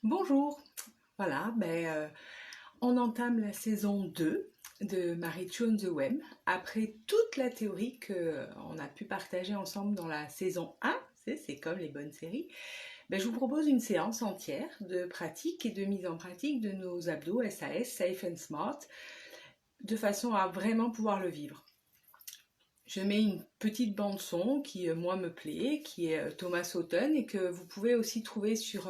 Bonjour, voilà, on entame la saison 2 de Marie on the Web. Après toute la théorie qu'on a pu partager ensemble dans la saison 1, c'est comme les bonnes séries, je vous propose une séance entière de pratique et de mise en pratique de nos abdos SAS, Safe and Smart, de façon à vraiment pouvoir le vivre. Je mets une petite bande son qui, moi, me plaît, qui est Thomas Houghton et que vous pouvez aussi trouver sur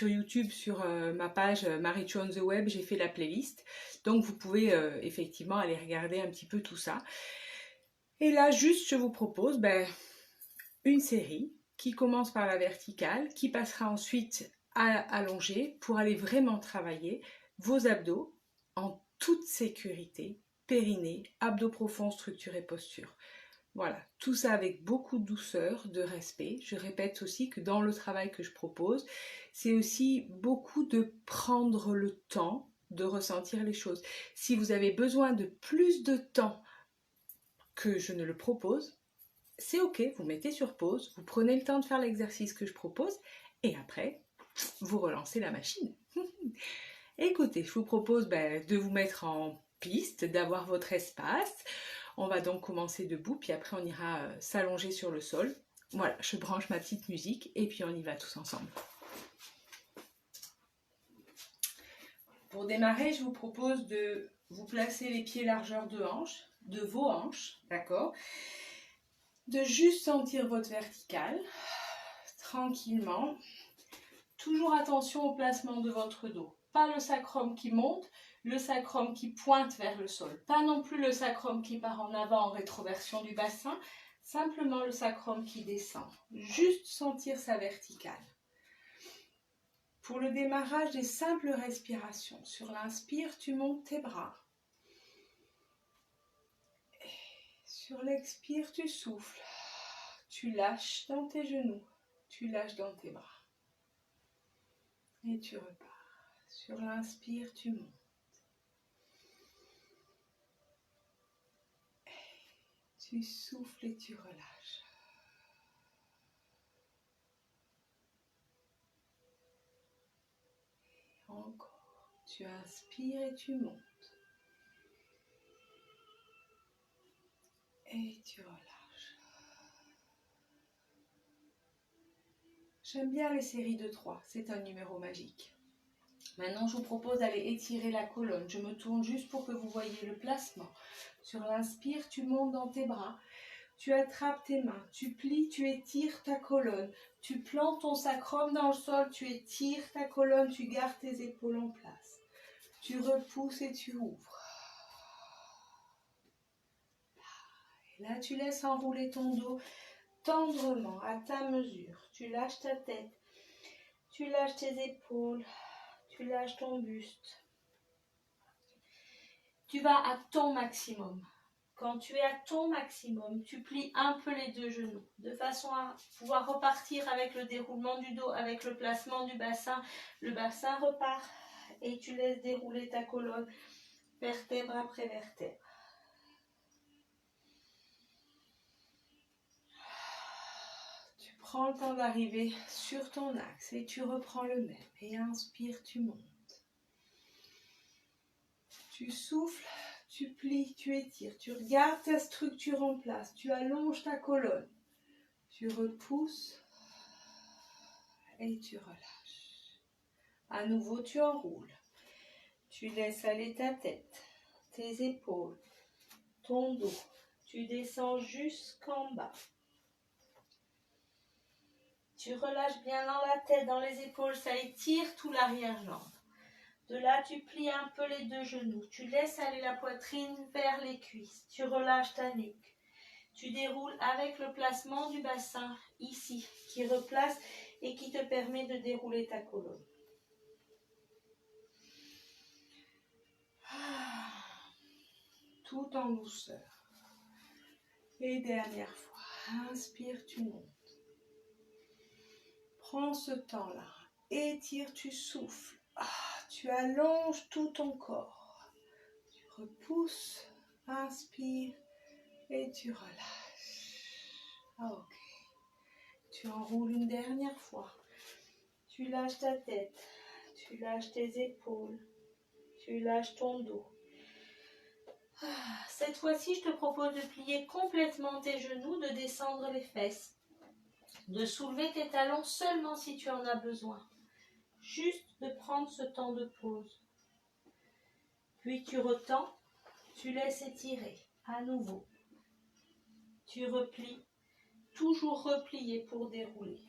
YouTube, sur ma page Marie on the Web, j'ai fait la playlist. Donc vous pouvez effectivement aller regarder un petit peu tout ça. Et là, juste, je vous propose une série qui commence par la verticale, qui passera ensuite à allongée pour aller vraiment travailler vos abdos en toute sécurité, périnée, abdos profonds, structure et posture. Voilà, tout ça avec beaucoup de douceur, de respect. Je répète aussi que dans le travail que je propose, c'est aussi beaucoup de prendre le temps de ressentir les choses. Si vous avez besoin de plus de temps que je ne le propose, c'est ok, vous mettez sur pause, vous prenez le temps de faire l'exercice que je propose et après, vous relancez la machine. Écoutez, je vous propose de vous mettre en piste, d'avoir votre espace. On va donc commencer debout, puis après on ira s'allonger sur le sol. Voilà, je branche ma petite musique et puis on y va tous ensemble. Pour démarrer, je vous propose de vous placer les pieds largeur de hanche, de vos hanches, d'accord? De juste sentir votre verticale, tranquillement. Toujours attention au placement de votre dos. Pas le sacrum qui monte, le sacrum qui pointe vers le sol. Pas non plus le sacrum qui part en avant en rétroversion du bassin, simplement le sacrum qui descend. Juste sentir sa verticale. Pour le démarrage, des simples respirations. Sur l'inspire, tu montes tes bras. Sur l'expire, tu souffles. Tu lâches dans tes genoux. Tu lâches dans tes bras. Et tu repars. Sur l'inspire, tu montes. Tu souffles et tu relâches. Encore. Tu inspires et tu montes. Et tu relâches. J'aime bien les séries de 3. C'est un numéro magique. Maintenant, je vous propose d'aller étirer la colonne. Je me tourne juste pour que vous voyez le placement. Sur l'inspire, tu montes dans tes bras. Tu attrapes tes mains. Tu plies, tu étires ta colonne. Tu plantes ton sacrum dans le sol. Tu étires ta colonne. Tu gardes tes épaules en place. Tu repousses et tu ouvres. Et là, tu laisses enrouler ton dos tendrement, à ta mesure. Tu lâches ta tête. Tu lâches tes épaules. Tu lâches ton buste. Tu vas à ton maximum. Quand tu es à ton maximum, tu plies un peu les deux genoux, de façon à pouvoir repartir avec le déroulement du dos, avec le placement du bassin. Le bassin repart et tu laisses dérouler ta colonne, vertèbre après vertèbre. Tu prends le temps d'arriver sur ton axe et tu reprends le même. Et inspire, tu montes. Tu souffles. Tu plies, tu étires, tu regardes ta structure en place, tu allonges ta colonne, tu repousses et tu relâches. À nouveau, tu enroules, tu laisses aller ta tête, tes épaules, ton dos, tu descends jusqu'en bas. Tu relâches bien dans la tête, dans les épaules, ça étire tout l'arrière-jambe. De là, tu plies un peu les deux genoux. Tu laisses aller la poitrine vers les cuisses. Tu relâches ta nuque. Tu déroules avec le placement du bassin ici, qui replace et qui te permet de dérouler ta colonne. Tout en douceur. Et dernière fois. Inspire, tu montes. Prends ce temps-là. Étire, tu souffles. Tu allonges tout ton corps. Tu repousses. Inspire. Et tu relâches. Ok. Tu enroules une dernière fois. Tu lâches ta tête, tu lâches tes épaules, tu lâches ton dos. Cette fois-ci, je te propose de plier complètement tes genoux, de descendre les fesses, de soulever tes talons seulement si tu en as besoin. Juste de prendre ce temps de pause. Puis tu retends, tu laisses étirer à nouveau. Tu replies, toujours replier pour dérouler.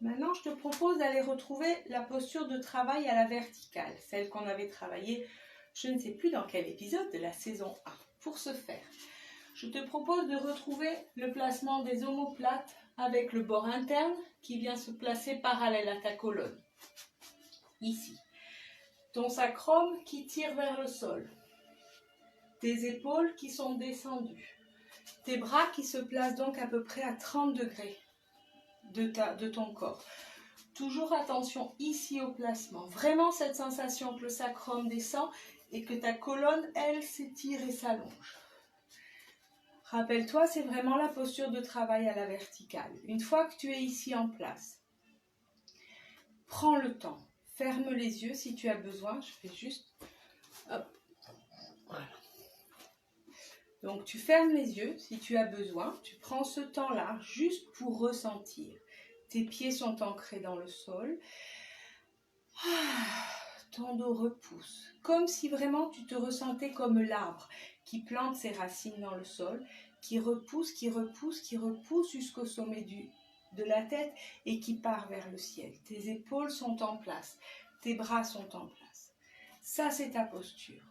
Maintenant, je te propose d'aller retrouver la posture de travail à la verticale, celle qu'on avait travaillée, je ne sais plus dans quel épisode de la saison 1. Pour ce faire, je te propose de retrouver le placement des omoplates avec le bord interne qui vient se placer parallèle à ta colonne. Ici. Ton sacrum qui tire vers le sol. Tes épaules qui sont descendues. Tes bras qui se placent donc à peu près à 30 degrés de ton corps. Toujours attention ici au placement. Vraiment cette sensation que le sacrum descend et que ta colonne, elle, s'étire et s'allonge. Rappelle-toi, c'est vraiment la posture de travail à la verticale. Une fois que tu es ici en place, prends le temps. Ferme les yeux si tu as besoin. Je fais juste... Hop. Voilà. Donc tu fermes les yeux si tu as besoin. Tu prends ce temps-là juste pour ressentir. Tes pieds sont ancrés dans le sol. Ton dos repousse. Comme si vraiment tu te ressentais comme l'arbre qui plante ses racines dans le sol, qui repousse, qui repousse, qui repousse jusqu'au sommet de la tête et qui part vers le ciel. Tes épaules sont en place. Tes bras sont en place. Ça, c'est ta posture.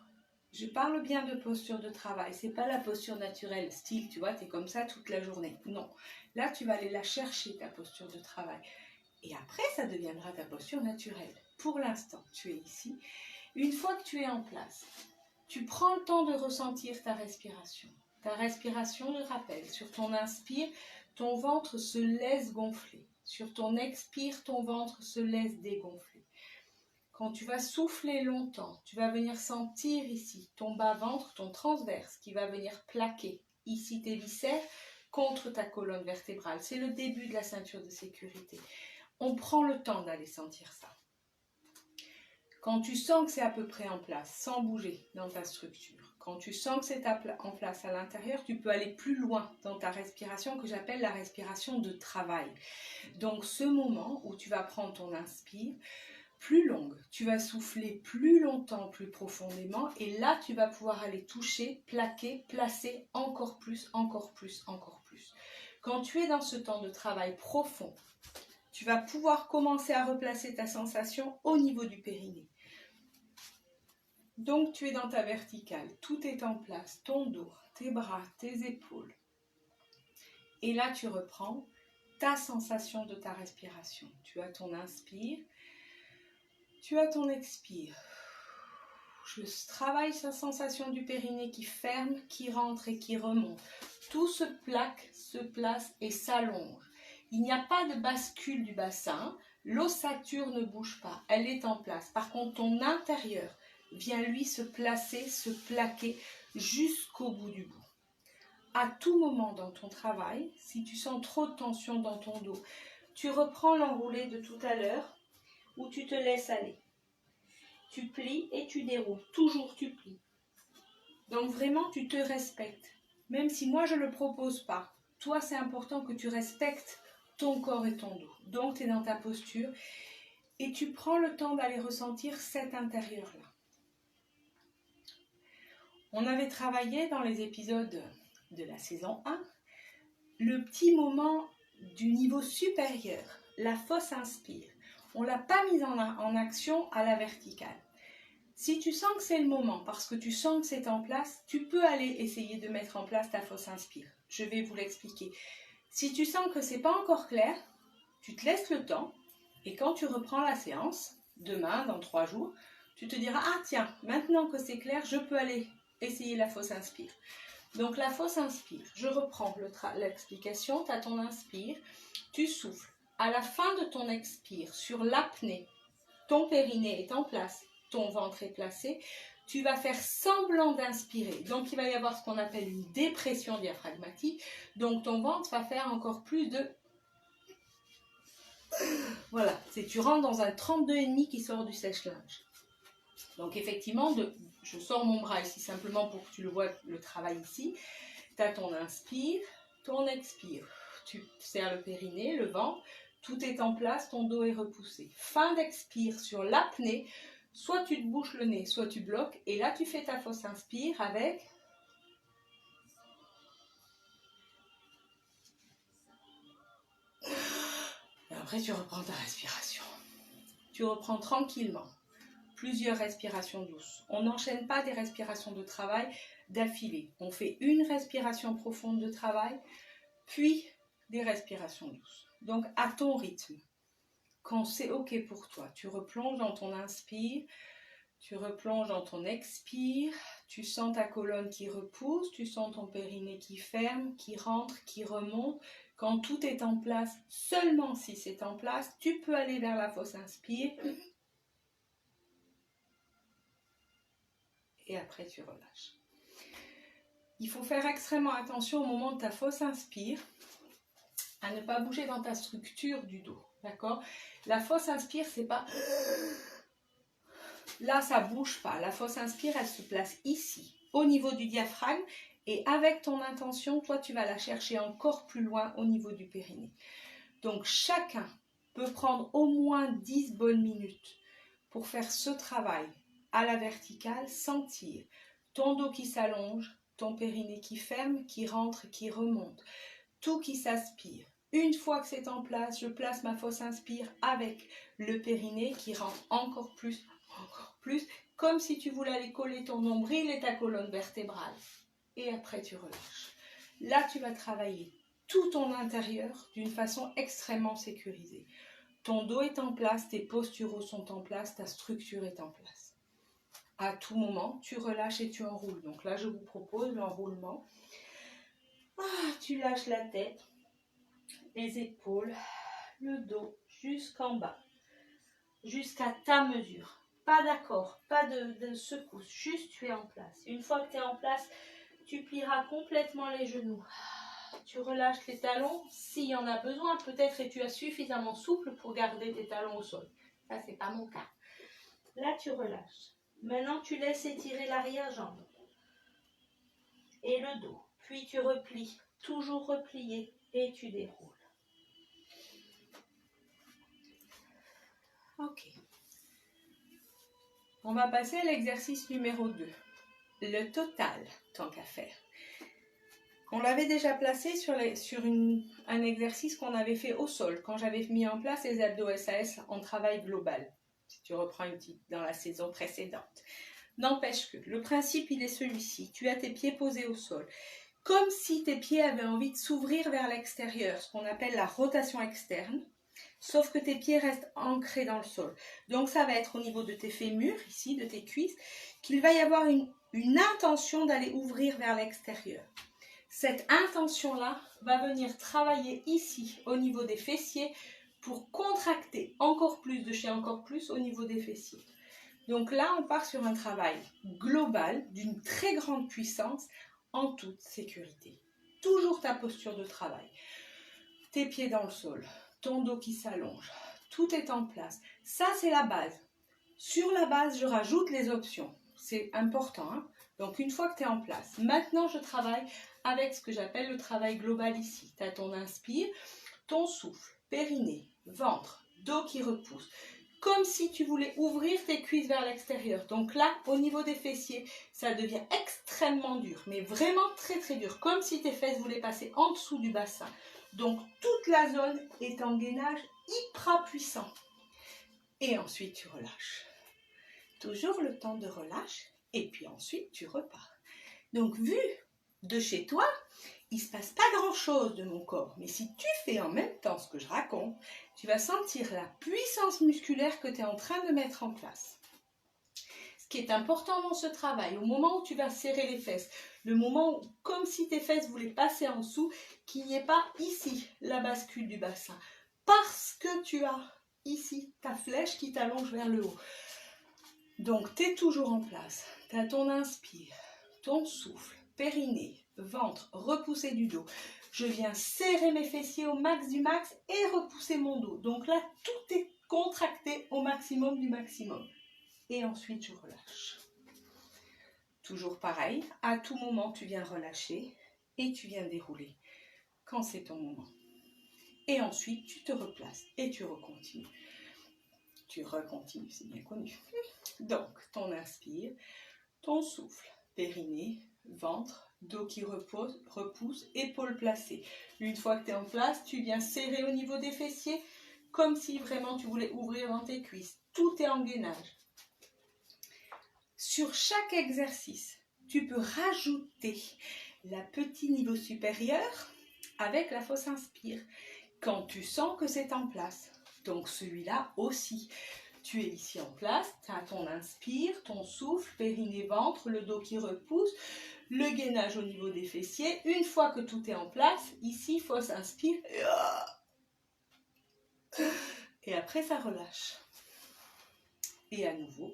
Je parle bien de posture de travail. C'est pas la posture naturelle, style, tu vois, tu es comme ça toute la journée. Non. Là, tu vas aller la chercher, ta posture de travail. Et après, ça deviendra ta posture naturelle. Pour l'instant, tu es ici. Une fois que tu es en place, tu prends le temps de ressentir ta respiration. Ta respiration, je rappelle, sur ton inspire, ton ventre se laisse gonfler. Sur ton expire, ton ventre se laisse dégonfler. Quand tu vas souffler longtemps, tu vas venir sentir ici ton bas-ventre, ton transverse qui va venir plaquer ici tes viscères contre ta colonne vertébrale. C'est le début de la ceinture de sécurité. On prend le temps d'aller sentir ça. Quand tu sens que c'est à peu près en place, sans bouger dans ta structure, quand tu sens que c'est en place à l'intérieur, tu peux aller plus loin dans ta respiration que j'appelle la respiration de travail. Donc ce moment où tu vas prendre ton inspire, plus longue, tu vas souffler plus longtemps, plus profondément et là tu vas pouvoir aller toucher, plaquer, placer encore plus, encore plus, encore plus. Quand tu es dans ce temps de travail profond, tu vas pouvoir commencer à replacer ta sensation au niveau du périnée. Donc tu es dans ta verticale, tout est en place, ton dos, tes bras, tes épaules. Et là tu reprends ta sensation de ta respiration. Tu as ton inspire. Tu as ton expire. Je travaille sa sensation du périnée qui ferme, qui rentre et qui remonte. Tout se plaque, se place et s'allonge. Il n'y a pas de bascule du bassin. L'ossature ne bouge pas. Elle est en place. Par contre, ton intérieur vient lui se placer, se plaquer jusqu'au bout du bout. À tout moment dans ton travail, si tu sens trop de tension dans ton dos, tu reprends l'enroulé de tout à l'heure où tu te laisses aller. Tu plies et tu déroules. Toujours tu plies. Donc vraiment, tu te respectes. Même si moi, je ne le propose pas. Toi, c'est important que tu respectes ton corps et ton dos. Donc, tu es dans ta posture et tu prends le temps d'aller ressentir cet intérieur-là. On avait travaillé dans les épisodes de la saison 1 le petit moment du niveau supérieur, la fausse inspire. On ne l'a pas mise en action à la verticale. Si tu sens que c'est le moment, parce que tu sens que c'est en place, tu peux aller essayer de mettre en place ta fausse inspire. Je vais vous l'expliquer. Si tu sens que ce n'est pas encore clair, tu te laisses le temps et quand tu reprends la séance, demain, dans 3 jours, tu te diras « Ah tiens, maintenant que c'est clair, je peux aller essayer la fausse inspire. » Donc la fausse inspire, je reprends l'explication, tu as ton inspire, tu souffles. À la fin de ton expire, sur l'apnée, ton périnée est en place, ton ventre est placé, tu vas faire semblant d'inspirer. Donc, il va y avoir ce qu'on appelle une dépression diaphragmatique. Donc, ton ventre va faire encore plus de... Voilà, c'est tu rentres dans un 32,5 qui sort du sèche-linge. Donc, effectivement, je sors mon bras ici simplement pour que tu le vois, le travail ici. Tu as ton inspire, ton expire. Tu serres le périnée, le ventre. Tout est en place, ton dos est repoussé. Fin d'expire sur l'apnée. Soit tu te bouches le nez, soit tu bloques. Et là, tu fais ta fausse inspire avec... Et après, tu reprends ta respiration. Tu reprends tranquillement. Plusieurs respirations douces. On n'enchaîne pas des respirations de travail d'affilée. On fait une respiration profonde de travail, puis des respirations douces. Donc, à ton rythme. Quand c'est OK pour toi, tu replonges dans ton inspire, tu replonges dans ton expire, tu sens ta colonne qui repousse, tu sens ton périnée qui ferme, qui rentre, qui remonte. Quand tout est en place, seulement si c'est en place, tu peux aller vers la fausse inspire. Et après, tu relâches. Il faut faire extrêmement attention au moment de ta fausse inspire à ne pas bouger dans ta structure du dos. D'accord? La fausse inspire, c'est pas... Là, ça bouge pas. La fausse inspire, elle se place ici, au niveau du diaphragme. Et avec ton intention, toi, tu vas la chercher encore plus loin au niveau du périnée. Donc, chacun peut prendre au moins 10 bonnes minutes pour faire ce travail à la verticale, sentir ton dos qui s'allonge, ton périnée qui ferme, qui rentre, qui remonte, tout qui s'aspire. Une fois que c'est en place, je place ma fausse inspire avec le périnée qui rentre encore plus, comme si tu voulais aller coller ton nombril et ta colonne vertébrale. Et après, tu relâches. Là, tu vas travailler tout ton intérieur d'une façon extrêmement sécurisée. Ton dos est en place, tes posturaux sont en place, ta structure est en place. À tout moment, tu relâches et tu enroules. Donc là, je vous propose l'enroulement. Tu lâches la tête, les épaules, le dos jusqu'en bas, jusqu'à ta mesure. Pas d'accord, pas de secousse, juste tu es en place. Une fois que tu es en place, tu plieras complètement les genoux. Tu relâches les talons s'il y en a besoin. Peut-être que tu as suffisamment souple pour garder tes talons au sol. Ça, c'est pas mon cas. Là, tu relâches. Maintenant, tu laisses étirer l'arrière-jambe et le dos. Puis tu replies, toujours replié, et tu déroules. Ok. On va passer à l'exercice numéro 2. Le total, tant qu'à faire. On l'avait déjà placé sur un exercice qu'on avait fait au sol, quand j'avais mis en place les abdos SAS en travail global. Si tu reprends une petite dans la saison précédente. N'empêche que le principe, il est celui-ci. Tu as tes pieds posés au sol. Comme si tes pieds avaient envie de s'ouvrir vers l'extérieur, ce qu'on appelle la rotation externe. Sauf que tes pieds restent ancrés dans le sol. Donc ça va être au niveau de tes fémurs, ici, de tes cuisses, qu'il va y avoir une intention d'aller ouvrir vers l'extérieur. Cette intention-là va venir travailler ici, au niveau des fessiers, pour contracter encore plus, de chez encore plus, au niveau des fessiers. Donc là, on part sur un travail global, d'une très grande puissance, en toute sécurité. Toujours ta posture de travail. Tes pieds dans le sol, ton dos qui s'allonge, tout est en place. Ça, c'est la base. Sur la base, je rajoute les options. C'est important, hein? Donc, une fois que tu es en place, maintenant, je travaille avec ce que j'appelle le travail global ici. Tu as ton inspire, ton souffle, périnée, ventre, dos qui repousse. Comme si tu voulais ouvrir tes cuisses vers l'extérieur. Donc là, au niveau des fessiers, ça devient extrêmement dur, mais vraiment très très dur. Comme si tes fesses voulaient passer en dessous du bassin. Donc, toute la zone est en gainage hyper puissant. Et ensuite, tu relâches. Toujours le temps de relâche. Et puis ensuite, tu repars. Donc, vu de chez toi, il ne se passe pas grand-chose de mon corps. Mais si tu fais en même temps ce que je raconte, tu vas sentir la puissance musculaire que tu es en train de mettre en place. Ce qui est important dans ce travail, au moment où tu vas serrer les fesses, le moment où, comme si tes fesses voulaient passer en dessous, qu'il n'y ait pas ici la bascule du bassin. Parce que tu as ici ta flèche qui t'allonge vers le haut. Donc, tu es toujours en place. tu as ton inspire, ton souffle, périnée, ventre, repousser du dos. Je viens serrer mes fessiers au max du max et repousser mon dos. Donc là, tout est contracté au maximum du maximum. Et ensuite, je relâche. Toujours pareil, à tout moment, tu viens relâcher et tu viens dérouler quand c'est ton moment. Et ensuite, tu te replaces et tu recontinues. Tu recontinues, c'est bien connu. Donc, ton inspire, ton souffle, périnée, ventre, dos qui repose, repousse, épaules placées. Une fois que tu es en place, tu viens serrer au niveau des fessiers, comme si vraiment tu voulais ouvrir dans tes cuisses. Tout est en gainage. Sur chaque exercice, tu peux rajouter la petit niveau supérieur avec la fausse inspire, quand tu sens que c'est en place. Donc celui-là aussi. Tu es ici en place, tu as ton inspire, ton souffle, périnée, ventre, le dos qui repousse, le gainage au niveau des fessiers. Une fois que tout est en place, ici, fausse inspire. Et après, ça relâche. Et à nouveau,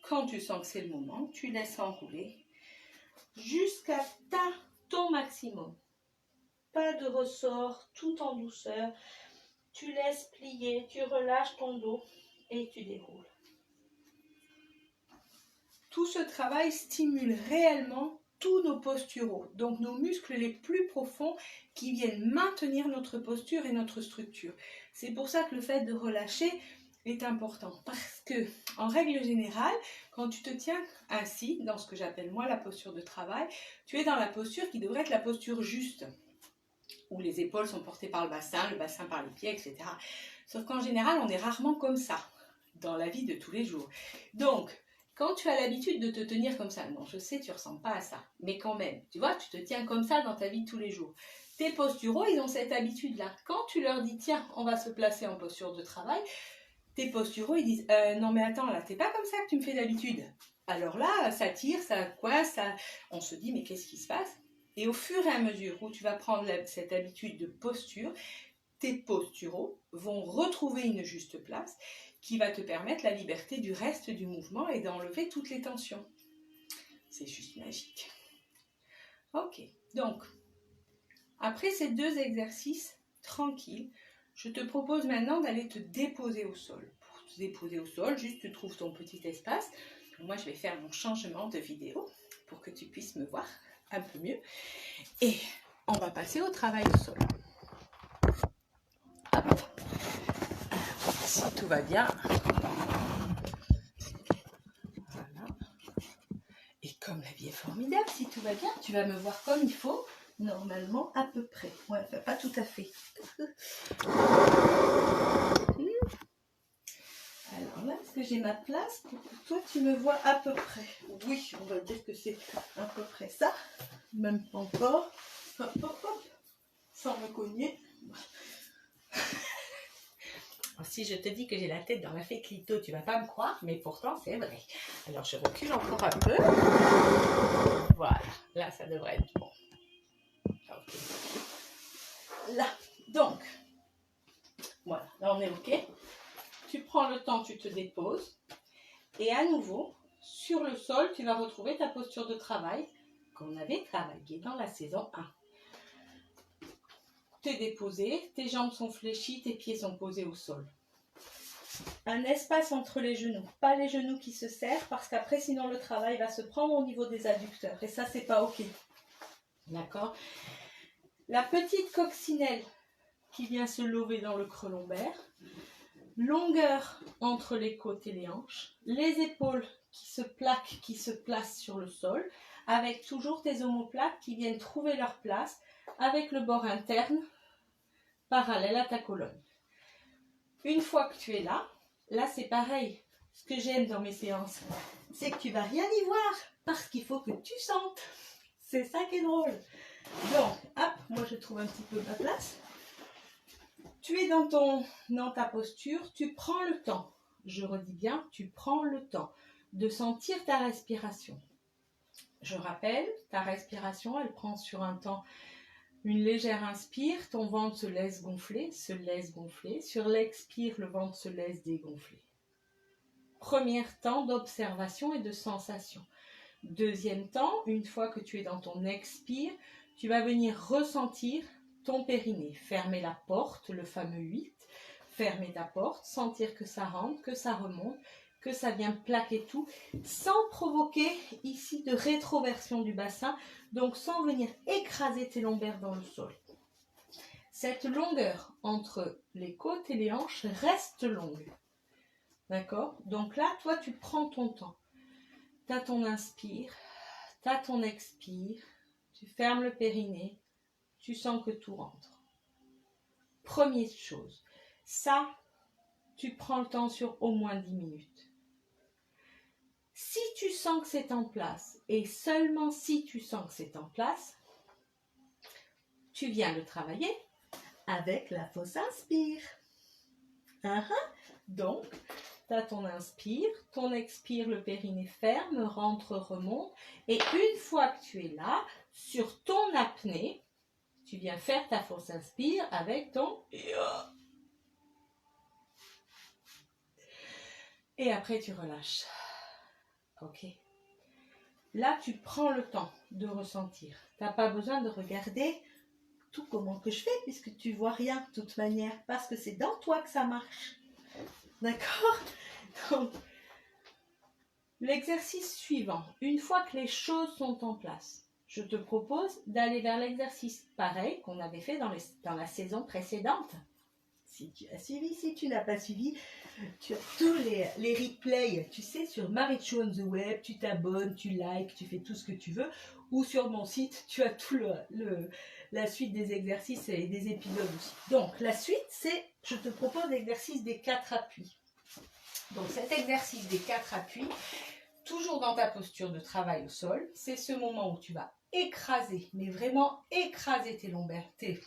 quand tu sens que c'est le moment, tu laisses enrouler jusqu'à ton maximum. Pas de ressort, tout en douceur. Tu laisses plier, tu relâches ton dos et tu déroules. Tout ce travail stimule réellement tous nos posturaux, donc nos muscles les plus profonds qui viennent maintenir notre posture et notre structure. C'est pour ça que le fait de relâcher est important, parce que en règle générale, quand tu te tiens assis, dans ce que j'appelle moi la posture de travail, tu es dans la posture qui devrait être la posture juste, où les épaules sont portées par le bassin par les pieds, etc. Sauf qu'en général, on est rarement comme ça dans la vie de tous les jours. Donc, quand tu as l'habitude de te tenir comme ça, non, je sais, tu ne ressembles pas à ça, mais quand même, tu vois, tu te tiens comme ça dans ta vie de tous les jours. Tes posturaux, ils ont cette habitude-là. Quand tu leur dis, tiens, on va se placer en posture de travail, tes posturaux, ils disent, non mais attends, là, t'es pas comme ça que tu me fais d'habitude. Alors là, ça tire, ça coince, ça... on se dit, mais qu'est-ce qui se passe? Et au fur et à mesure où tu vas prendre cette habitude de posture, tes posturaux vont retrouver une juste place qui va te permettre la liberté du reste du mouvement et d'enlever toutes les tensions. C'est juste magique. Ok, donc, après ces 2 exercices tranquilles, je te propose maintenant d'aller te déposer au sol. Pour te déposer au sol, juste tu trouves ton petit espace. Moi, je vais faire mon changement de vidéo pour que tu puisses me voir un peu mieux. Et on va passer au travail au sol. Hop. Si tout va bien. Voilà. Et comme la vie est formidable, si tout va bien, tu vas me voir comme il faut, normalement à peu près. Ouais, enfin, pas tout à fait. Alors là, est-ce que j'ai ma place pour que toi tu me vois à peu près? Oui, on va dire que c'est à peu près ça. Même pas encore. Hop, hop, hop. Sans me cogner. Si je te dis que j'ai la tête dans la fée clito, tu vas pas me croire, mais pourtant c'est vrai. Alors je recule encore un peu. Voilà, là ça devrait être bon. Okay. Là, donc, voilà, là on est ok. Tu prends le temps, tu te déposes. Et à nouveau, sur le sol, tu vas retrouver ta posture de travail qu'on avait travaillée dans la saison 1. Tu es déposé, tes jambes sont fléchies, tes pieds sont posés au sol. Un espace entre les genoux, pas les genoux qui se serrent parce qu'après sinon le travail va se prendre au niveau des adducteurs et ça c'est pas ok. D'accord? La petite coccinelle qui vient se lever dans le creux lombaire, longueur entre les côtes et les hanches, les épaules qui se plaquent, qui se placent sur le sol, avec toujours tes omoplates qui viennent trouver leur place avec le bord interne parallèle à ta colonne. Une fois que tu es là, c'est pareil. Ce que j'aime dans mes séances, c'est que tu vas rien y voir parce qu'il faut que tu sentes. C'est ça qui est drôle. Donc, hop, moi je trouve un petit peu ma place. Tu es dans ta posture, tu prends le temps. Je redis bien, tu prends le temps de sentir ta respiration. Je rappelle, ta respiration, elle prend sur un temps une légère inspire, ton ventre se laisse gonfler. Sur l'expire, le ventre se laisse dégonfler. Premier temps d'observation et de sensation. Deuxième temps, une fois que tu es dans ton expire, tu vas venir ressentir ton périnée. Fermer la porte, le fameux 8. Fermer ta porte, sentir que ça rentre, que ça remonte, que ça vient plaquer tout, sans provoquer ici de rétroversion du bassin, donc sans venir écraser tes lombaires dans le sol. Cette longueur entre les côtes et les hanches reste longue. D'accord? Donc là, toi, tu prends ton temps. Tu as ton inspire, tu as ton expire, tu fermes le périnée, tu sens que tout rentre. Première chose, ça, tu prends le temps sur au moins 10 minutes. Si tu sens que c'est en place, et seulement si tu sens que c'est en place, tu viens le travailler avec la fausse inspire. Donc, tu as ton inspire, ton expire, le périnée ferme, rentre, remonte. Et une fois que tu es là, sur ton apnée, tu viens faire ta fausse inspire avec ton... Et après, tu relâches. Ok. Là, tu prends le temps de ressentir. Tu n'as pas besoin de regarder tout comment que je fais, puisque tu vois rien de toute manière, parce que c'est dans toi que ça marche. D'accord? Donc, l'exercice suivant, une fois que les choses sont en place, je te propose d'aller vers l'exercice pareil qu'on avait fait dans la saison précédente. Si tu as suivi, si tu n'as pas suivi, tu as tous les replays, tu sais, sur Marichou on the web, tu t'abonnes, tu likes, tu fais tout ce que tu veux, ou sur mon site, tu as tout la suite des exercices et des épisodes aussi. Donc, la suite, c'est, je te propose l'exercice des 4 appuis. Donc, cet exercice des 4 appuis, toujours dans ta posture de travail au sol, c'est ce moment où tu vas écraser, mais vraiment écraser tes lombaires, tes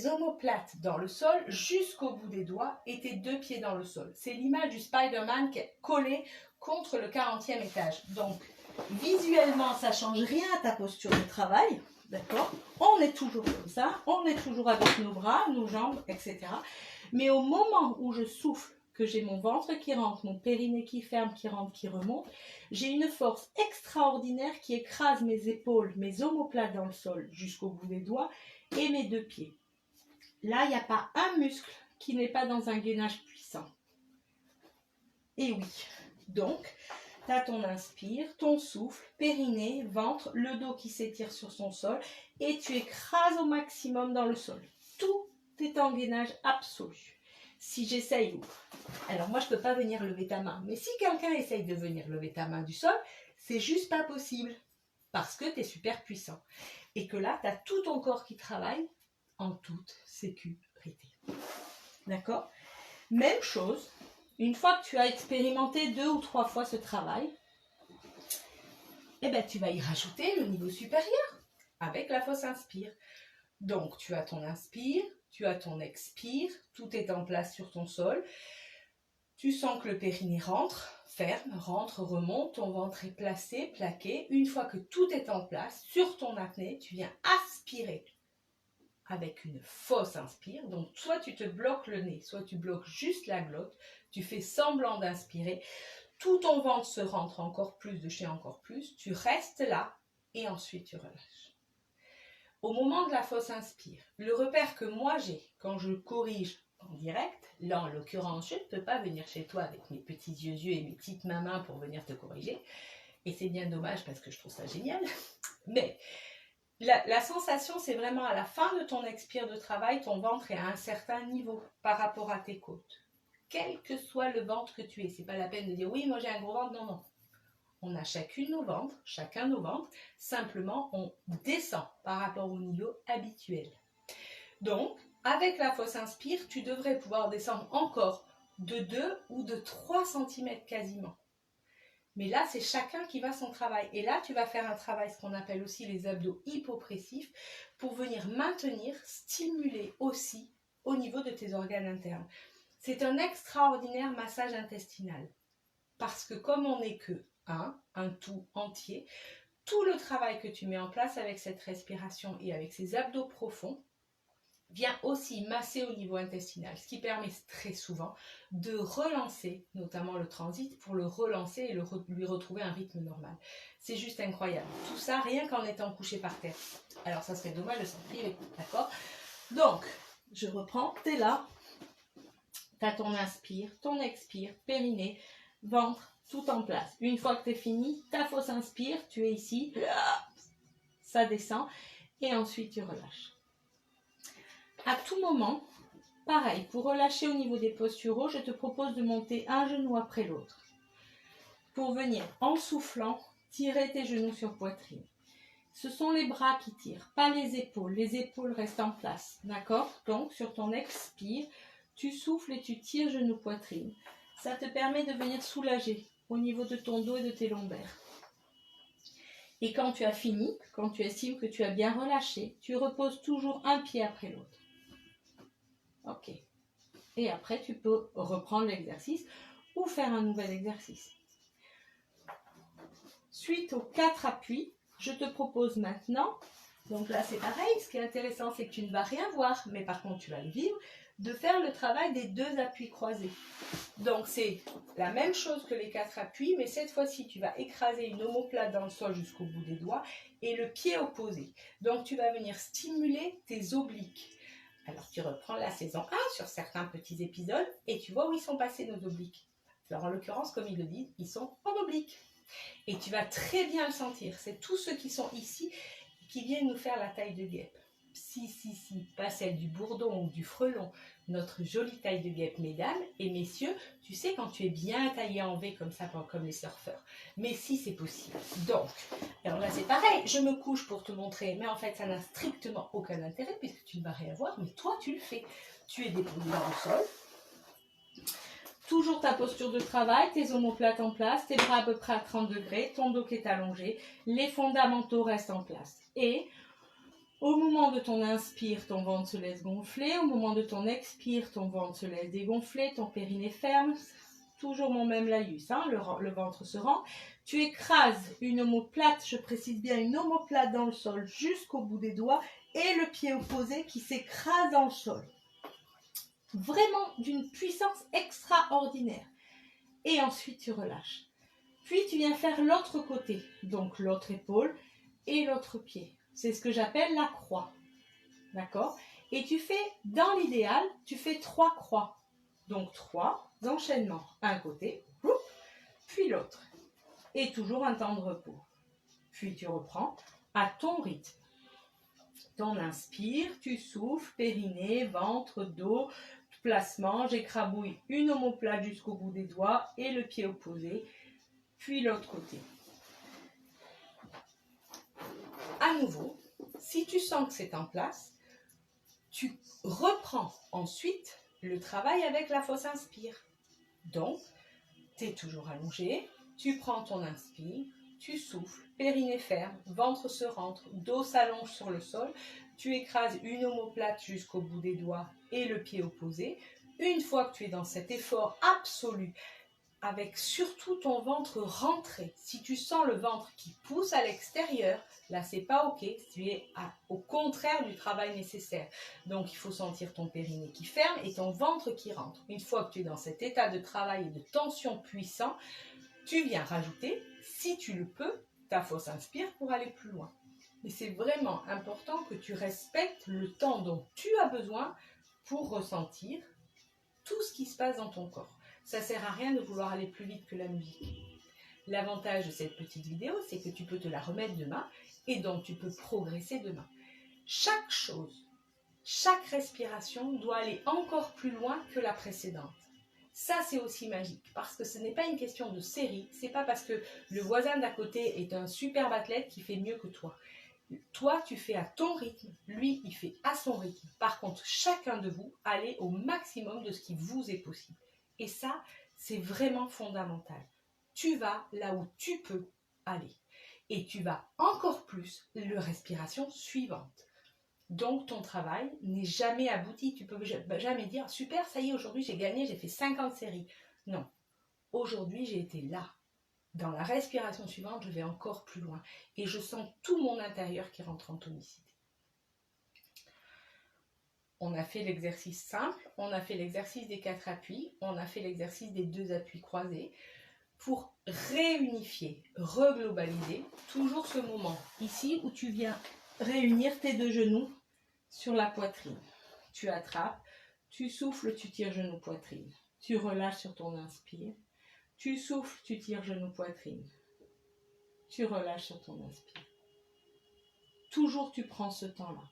omoplates dans le sol jusqu'au bout des doigts et tes 2 pieds dans le sol. C'est l'image du Spider-Man qui est collé contre le 40e étage. Donc, visuellement, ça ne change rien à ta posture de travail. D'accord? On est toujours comme ça, on est toujours avec nos bras, nos jambes, etc. Mais au moment où je souffle, que j'ai mon ventre qui rentre, mon périnée qui ferme, qui rentre, qui remonte, j'ai une force extraordinaire qui écrase mes épaules, mes omoplates dans le sol jusqu'au bout des doigts et mes 2 pieds. Là, il n'y a pas un muscle qui n'est pas dans un gainage puissant. Et oui, donc, tu as ton inspire, ton souffle, périnée, ventre, le dos qui s'étire sur son sol et tu écrases au maximum dans le sol. Tout est en gainage absolu. Si j'essaye, alors moi je ne peux pas venir lever ta main, mais si quelqu'un essaye de venir lever ta main du sol, c'est juste pas possible parce que tu es super puissant. Et que là, tu as tout ton corps qui travaille en toute sécurité. D'accord? Même chose, une fois que tu as expérimenté 2 ou 3 fois ce travail, eh ben, tu vas y rajouter le niveau supérieur avec la fausse inspire. Donc, tu as ton inspire, tu as ton expire, tout est en place sur ton sol. Tu sens que le périnée rentre, ferme, rentre, remonte, ton ventre est placé, plaqué. Une fois que tout est en place, sur ton apnée, tu viens aspirer avec une fausse inspire. Donc, soit tu te bloques le nez, soit tu bloques juste la glotte. Tu fais semblant d'inspirer. Tout ton ventre se rentre encore plus, de chez encore plus. Tu restes là et ensuite tu relâches. Au moment de la fausse inspire, le repère que moi j'ai quand je corrige en direct, là en l'occurrence, je ne peux pas venir chez toi avec mes petits yeux et mes petites mains pour venir te corriger. Et c'est bien dommage parce que je trouve ça génial. Mais la sensation, c'est vraiment à la fin de ton expire de travail, ton ventre est à un certain niveau par rapport à tes côtes. Quel que soit le ventre que tu aies, c'est pas la peine de dire oui, moi j'ai un gros ventre, non, non. On a chacun nos ventres, simplement on descend par rapport au niveau habituel. Donc, avec la fausse inspire, tu devrais pouvoir descendre encore de 2 ou de 3 cm quasiment. Mais là, c'est chacun qui va son travail. Et là, tu vas faire un travail, ce qu'on appelle aussi les abdos hypopressifs, pour venir maintenir, stimuler aussi au niveau de tes organes internes. C'est un extraordinaire massage intestinal. Parce que comme on n'est que un tout entier, tout le travail que tu mets en place avec cette respiration et avec ces abdos profonds vient aussi masser au niveau intestinal, ce qui permet très souvent de relancer, notamment le transit, pour le relancer et lui retrouver un rythme normal. C'est juste incroyable. Tout ça, rien qu'en étant couché par terre. Alors, ça serait dommage de s'en priver, d'accord? Donc, je reprends, tu es là, tu as ton inspire, ton expire, périnée, ventre, tout en place. Une fois que tu es fini, ta fausse inspire, tu es ici, ça descend, et ensuite tu relâches. À tout moment, pareil, pour relâcher au niveau des posturaux, je te propose de monter un genou après l'autre. Pour venir, en soufflant, tirer tes genoux sur poitrine. Ce sont les bras qui tirent, pas les épaules restent en place, d'accord? Donc, sur ton expire, tu souffles et tu tires genou poitrine. Ça te permet de venir soulager au niveau de ton dos et de tes lombaires. Et quand tu as fini, quand tu estimes que tu as bien relâché, tu reposes toujours un pied après l'autre. Ok. Et après, tu peux reprendre l'exercice ou faire un nouvel exercice. Suite aux 4 appuis, je te propose maintenant, donc là c'est pareil, ce qui est intéressant c'est que tu ne vas rien voir, mais par contre tu vas le vivre, de faire le travail des 2 appuis croisés. Donc c'est la même chose que les 4 appuis, mais cette fois-ci tu vas écraser une omoplate dans le sol jusqu'au bout des doigts et le pied opposé. Donc tu vas venir stimuler tes obliques. Alors tu reprends la saison 1 sur certains petits épisodes et tu vois où ils sont passés nos obliques. Alors en l'occurrence, comme ils le disent, ils sont en oblique. Et tu vas très bien le sentir. C'est tous ceux qui sont ici qui viennent nous faire la taille de guêpe. Si, pas celle du bourdon ou du frelon, notre jolie taille de guêpe, mesdames et messieurs. Tu sais, quand tu es bien taillé en V comme ça, comme les surfeurs. Mais si, c'est possible. Donc, alors là, c'est pareil. Je me couche pour te montrer, mais en fait, ça n'a strictement aucun intérêt puisque tu ne vas rien voir, mais toi, tu le fais. Tu es déposé dans le sol. Toujours ta posture de travail, tes omoplates en place, tes bras à peu près à 30 degrés, ton dos qui est allongé, les fondamentaux restent en place. Et au moment de ton inspire, ton ventre se laisse gonfler. Au moment de ton expire, ton ventre se laisse dégonfler, ton périnée ferme. Toujours mon même laïus, hein, le ventre se rend. Tu écrases une omoplate, je précise bien une omoplate dans le sol jusqu'au bout des doigts et le pied opposé qui s'écrase dans le sol. Vraiment d'une puissance extraordinaire. Et ensuite, tu relâches. Puis, tu viens faire l'autre côté, donc l'autre épaule et l'autre pied. C'est ce que j'appelle la croix. D'accord? Et tu fais, dans l'idéal, tu fais 3 croix. Donc, 3 enchaînements. Un côté, puis l'autre. Et toujours un temps de repos. Puis, tu reprends à ton rythme. Ton inspire, tu souffles, périnée, ventre, dos, placement, j'écrabouille une omoplate jusqu'au bout des doigts et le pied opposé, puis l'autre côté. À nouveau, si tu sens que c'est en place, tu reprends ensuite le travail avec la fausse inspire. Donc, tu es toujours allongé, tu prends ton inspire, tu souffles, périnée ferme, ventre se rentre, dos s'allonge sur le sol, tu écrases une omoplate jusqu'au bout des doigts et le pied opposé. Une fois que tu es dans cet effort absolu, avec surtout ton ventre rentré, si tu sens le ventre qui pousse à l'extérieur, là c'est pas ok, tu es au contraire du travail nécessaire. Donc il faut sentir ton périnée qui ferme et ton ventre qui rentre. Une fois que tu es dans cet état de travail et de tension puissant, tu viens rajouter, si tu le peux, ta fausse inspire pour aller plus loin. Mais c'est vraiment important que tu respectes le temps dont tu as besoin pour ressentir tout ce qui se passe dans ton corps. Ça ne sert à rien de vouloir aller plus vite que la musique. L'avantage de cette petite vidéo, c'est que tu peux te la remettre demain et donc tu peux progresser demain. Chaque chose, chaque respiration doit aller encore plus loin que la précédente. Ça, c'est aussi magique parce que ce n'est pas une question de série. Ce n'est pas parce que le voisin d'à côté est un superbe athlète qui fait mieux que toi. Toi, tu fais à ton rythme, lui, il fait à son rythme. Par contre, chacun de vous, allez au maximum de ce qui vous est possible. Et ça, c'est vraiment fondamental. Tu vas là où tu peux aller. Et tu vas encore plus la respiration suivante. Donc, ton travail n'est jamais abouti. Tu ne peux jamais dire, super, ça y est, aujourd'hui j'ai gagné, j'ai fait 50 séries. Non, aujourd'hui j'ai été là. Dans la respiration suivante, je vais encore plus loin. Et je sens tout mon intérieur qui rentre en tonicité. On a fait l'exercice simple, on a fait l'exercice des 4 appuis, on a fait l'exercice des 2 appuis croisés pour réunifier, reglobaliser toujours ce moment ici où tu viens réunir tes 2 genoux sur la poitrine. Tu attrapes, tu souffles, tu tires genou poitrine. Tu relâches sur ton inspire. Tu souffles, tu tires genou poitrine. Tu relâches sur ton inspire. Toujours tu prends ce temps-là.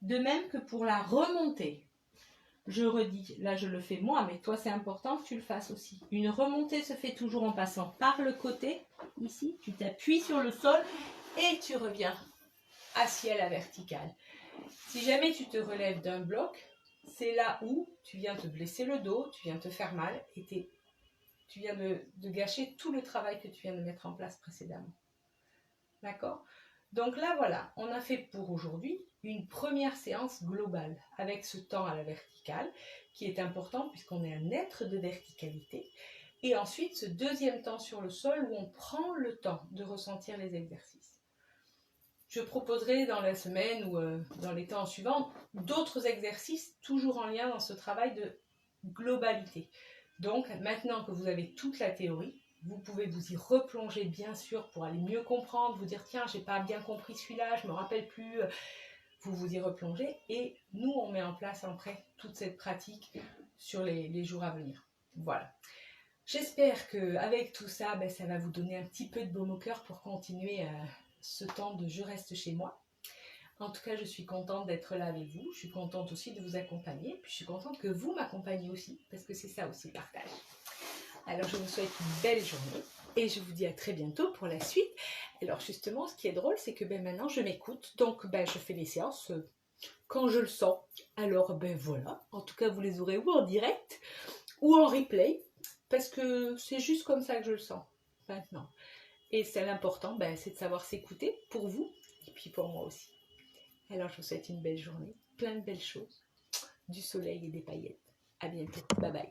De même que pour la remontée, je redis, là je le fais moi, mais toi c'est important que tu le fasses aussi. Une remontée se fait toujours en passant par le côté, ici, tu t'appuies sur le sol et tu reviens à ciel à vertical. Si jamais tu te relèves d'un bloc, c'est là où tu viens te blesser le dos, tu viens te faire mal et tu viens de gâcher tout le travail que tu viens de mettre en place précédemment. D'accord ? Donc là, voilà, on a fait pour aujourd'hui une première séance globale avec ce temps à la verticale qui est important puisqu'on est un être de verticalité. Et ensuite, ce deuxième temps sur le sol où on prend le temps de ressentir les exercices. Je proposerai dans la semaine ou dans les temps suivants d'autres exercices toujours en lien dans ce travail de globalité. Donc, maintenant que vous avez toute la théorie, vous pouvez vous y replonger bien sûr pour aller mieux comprendre, vous dire tiens, j'ai pas bien compris celui-là, je me rappelle plus, vous vous y replongez et nous on met en place après toute cette pratique sur les jours à venir. Voilà. J'espère qu'avec tout ça, ça va vous donner un petit peu de baume au cœur pour continuer ce temps de je reste chez moi. En tout cas, je suis contente d'être là avec vous. Je suis contente aussi de vous accompagner. Puis je suis contente que vous m'accompagniez aussi, parce que c'est ça aussi le partage. Alors, je vous souhaite une belle journée et je vous dis à très bientôt pour la suite. Alors, justement, ce qui est drôle, c'est que maintenant, je m'écoute. Donc, je fais les séances quand je le sens. Alors, voilà. En tout cas, vous les aurez ou en direct ou en replay, parce que c'est juste comme ça que je le sens maintenant. Et c'est l'important, c'est de savoir s'écouter pour vous et puis pour moi aussi. Alors, je vous souhaite une belle journée, plein de belles choses, du soleil et des paillettes. À bientôt. Bye bye.